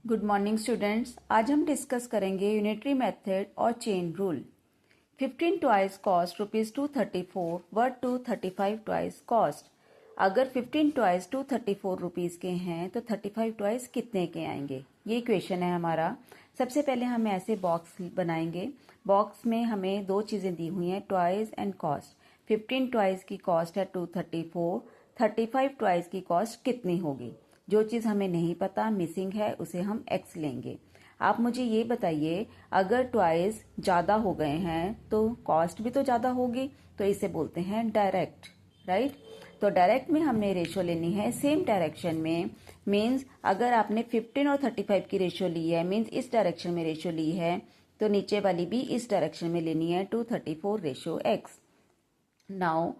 Good morning students. आज हम discuss करेंगे यूनिटरी मेथड और chain rule. 15 twice cost ₹234 worth 235 twice cost. अगर 15 ट्वाइस 234 रुपीज़ के हैं तो 35 ट्वाइस कितने के आएंगे, ये क्वेश्चन है हमारा। सबसे पहले हम ऐसे बॉक्स बनाएंगे। बॉक्स में हमें दो चीज़ें दी हुई हैं, ट्वाइस एंड कॉस्ट। 15 ट्वाइस की कॉस्ट है 234, 35 ट्वाइस की कॉस्ट कितनी होगी। जो चीज़ हमें नहीं पता, मिसिंग है, उसे हम एक्स लेंगे। आप मुझे ये बताइए, अगर ट्वाइस ज़्यादा हो गए हैं तो कॉस्ट भी तो ज़्यादा होगी, तो इसे बोलते हैं डायरेक्ट, राइट। तो डायरेक्ट में हमने रेशियो लेनी है सेम डायरेक्शन में। मीन्स अगर आपने 15 और 35 की रेशियो ली है, मीन्स इस डायरेक्शन में रेशियो ली है, तो नीचे वाली भी इस डायरेक्शन में लेनी है, 234 ratio X. Now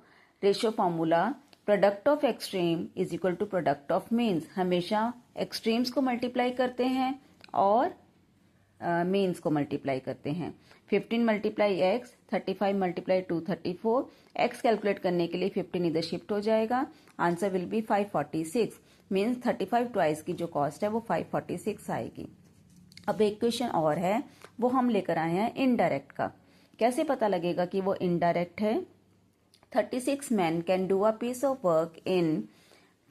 ratio formula, product of extreme is equal to product of means. हमेशा एक्सट्रीम्स को मल्टीप्लाई करते हैं और मीन्स को मल्टीप्लाई करते हैं। 15 multiply X, 35 multiply 234। X calculate करने के लिए 15 इधर शिफ्ट हो जाएगा, answer will be 546। Means 35 twice की जो कॉस्ट है वो 546 आएगी। अब एक क्वेश्चन और है, वो हम लेकर आए हैं इनडायरेक्ट का। कैसे पता लगेगा कि वो इनडायरेक्ट है। 36 men can do a piece of work in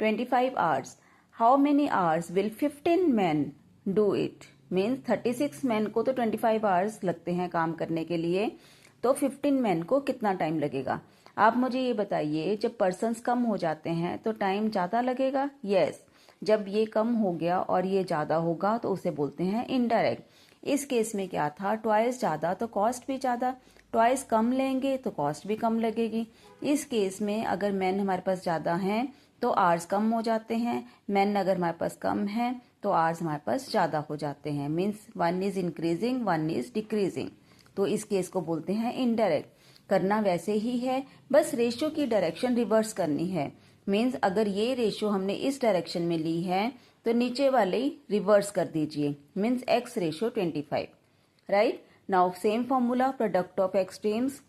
25 hours. How many hours will 15 men do it? Means 36 men को तो 25 hours लगते हैं काम करने के लिए, तो 15 men को कितना टाइम लगेगा। आप मुझे ये बताइए, जब पर्सन्स कम हो जाते हैं तो टाइम ज़्यादा लगेगा। यस, जब ये कम हो गया और ये ज़्यादा होगा तो उसे बोलते हैं इनडायरेक्ट। इस केस में क्या था, ट्वाइस ज़्यादा तो कॉस्ट भी ज़्यादा, ट्वाइस कम लेंगे तो कॉस्ट भी कम लगेगी। इस केस में अगर मैन हमारे पास ज़्यादा हैं तो आर्स कम हो जाते हैं, मैन अगर हमारे पास कम है तो आर्स हमारे पास ज़्यादा हो जाते हैं। Means one is increasing, one is decreasing. तो इस केस को बोलते हैं इनडायरेक्ट। करना वैसे ही है, बस रेशियो की डायरेक्शन रिवर्स करनी है। मीन्स अगर ये रेशियो हमने इस डायरेक्शन में ली है तो नीचे वाले रिवर्स कर दीजिए। Means x ratio 25, right. Now same formula, product of extremes,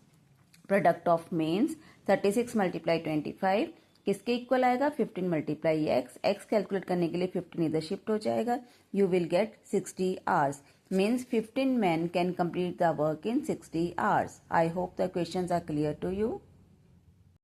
product of means. 36 multiply 25 किसके इक्वल आएगा, 15 मल्टीप्लाई एक्स। एक्स कैलकुलेट करने के लिए 15 इधर शिफ्ट हो जाएगा, you will get 60 hours. Means 15 men can complete the work in 60 hours. I hope the questions are clear to you.